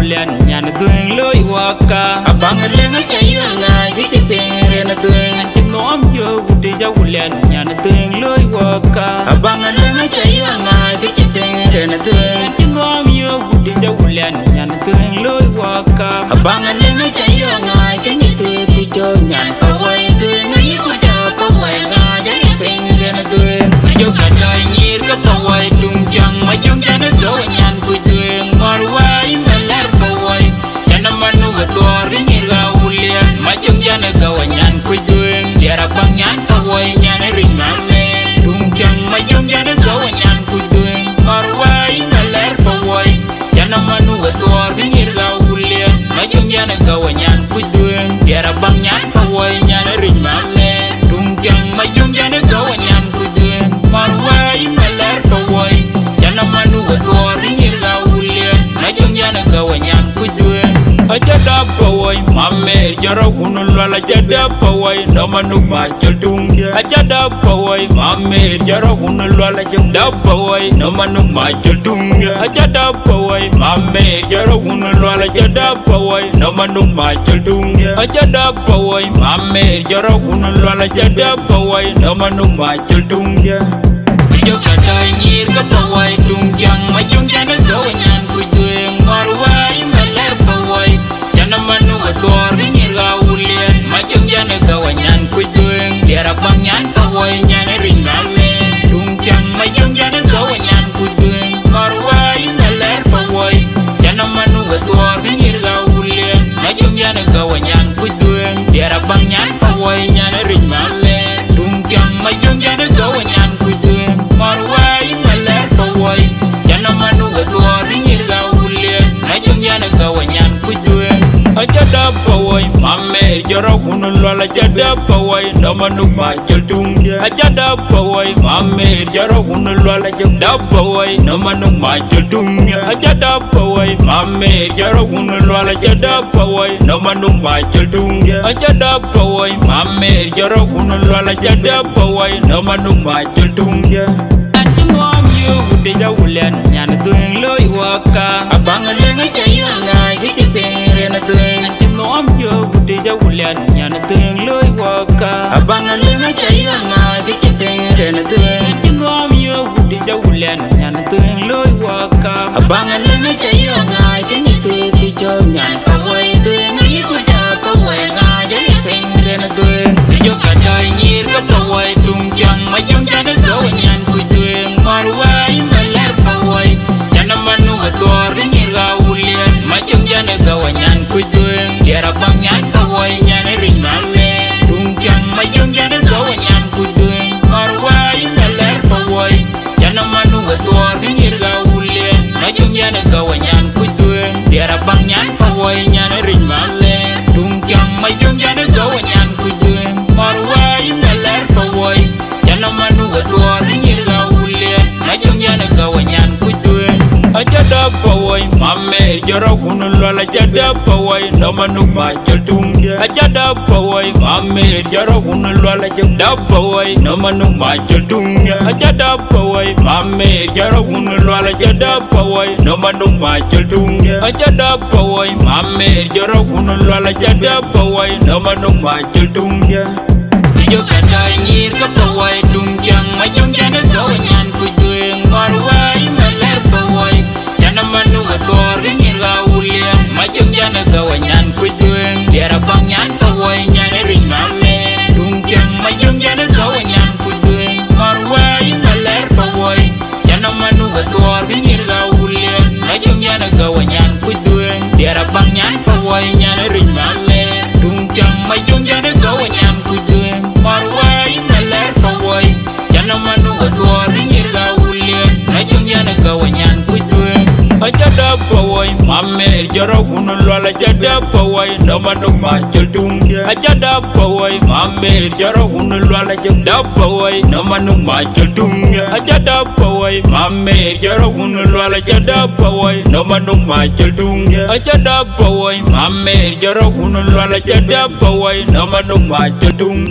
wulian nyan tuing loi waka abang lenga chayo nga jiti pere na tuing Chinom yo wudi ja wulian nyan tuing loi waka abang lenga chayo nga jiti pere na tuing Chinom yo wudi ja wulian nyan tuing loi waka abang lenga chayo nga jiti tuing jo nyan pawai tuing ngi kuda pawai nga jiti pere na tuing Yo kadai nyir ka pawai tung chang ma jung jana go nyan kui tuing marwai melar pawai jana manu ga tor nyir ga wulian ma jung jana go nyan kui tuing diara bang nyan pawai nyan ring ma men tung chang ma jung jana go nyan kui tuing marwai melar pawai jana manu ga tor nyir ga wulian ma jung jana go nyan kui tuing diara bang nyan pawai nyan ring ma men tung chang ma jung jana go nyan kui tuing marwai melar pawai jana manu ga tor nyir ga wulian ma jung jana go nyan kui tuing Ajada pawai mamer jara gunul wala jada pawai no manu ma chaldung Ajada pawai mamer jara gunul wala jada pawai no manu ma chaldung Ajada pawai mamer jara gunul wala jada pawai no manu ma chaldung Ajada pawai mamer jara gunul wala jada pawai no manu ma chaldung Yo kadai nyir ka pawai tung jang ma jung jana go nyan kui tuing marwai melar pawai jana manu ga tor nyir ga wulian ma jung jana go nyan kui tuing diara bang nyan pawai nyan ring ma men tung jang ma jung jana go nyan kui tuing marwai melar pawai jana manu ga tor nyir ga wulian ma jung jana go nyan kui tuing diara bang nyan pawai nyan ring ma men tung jang ma jung jana go nyan kui tuing marwai melar pawai jana manu ga tor nyir ga wulian ma jung jana go nyan kui tuing Ajada pawai mamer jara gunul wala jada pawai no manu ma chaldung Ajada pawai mamer jara gunul wala jada pawai no manu ma chaldung Ajada pawai mamer jara gunul wala jada pawai no manu ma chaldung Ajada pawai mamer jara gunul wala jada pawai no manu ma chaldung Anjingom yu wude ja wulian nyan tuing loi waka abang lenga chayo nga jiti pere na tuing Anjingom yu wude ja wulian nyan tuing loi waka abang lenga chayo nga jiti pere na tuing Anjingom yu wude ja wulian nyan tuing loi waka abang lenga chayo nga jiti tuing jo nyan pawai tuing ngi kuda pawai nga jiti pere na tuing Yo kadai nyir ka pawai tung jang ma jung jana go nyan kui tuing marwai melar pawai jana manu ga tor nyir ga wulian ma jung jana go nyan kui tuing diara bang nyan pawai nyan ring ma men tung jang ma jung jana go nyan kui tuing marwai melar pawai jana manu ga tor nyir ga wulian ma jung jana go nyan kui tuing diara bang nyan pawai nyan ring ma men tung jang ma jung jana go nyan kui tuing marwai melar pawai jana manu ga tor nyir ga wulian ma jung jana go nyan kui tuing Ajada pawai mamer jara gunul wala jada pawai no manu ma chaldung Ajada pawai mamer jara gunul wala jada pawai no manu ma chaldung Ajada pawai mamer jara gunul wala jada pawai no manu ma chaldung Ajada pawai mamer jara gunul wala jada pawai no manu ma chaldung Yo kadai nyir ka pawai tung jang ma jung jana go nyan kui tuing marwai melar pawai jana manu ga tor nyir ga wulian ma jung jana go nyan kui tuing diara bang nyan pawai nyan ring ma men tung jang ma jung jana go nyan kui tuing marwai melar pawai jana manu ga tor nyir ga wulian ma jung jana go nyan kui tuing diara bang nyan pawai nyan ring ma men tung jang ma jung jana go nyan kui tuing marwai melar pawai jana manu ga tor nyir ga wulian ma jung jana go nyan kui tuing Ajada pawai mamer jara gunul wala jada pawai no manu ma chaldung Ajada pawai mamer jara gunul wala jada pawai no manu ma chaldung Ajada pawai mamer jara gunul wala jada pawai no manu ma chaldung Ajada pawai mamer jara gunul wala jada pawai no manu ma chaldung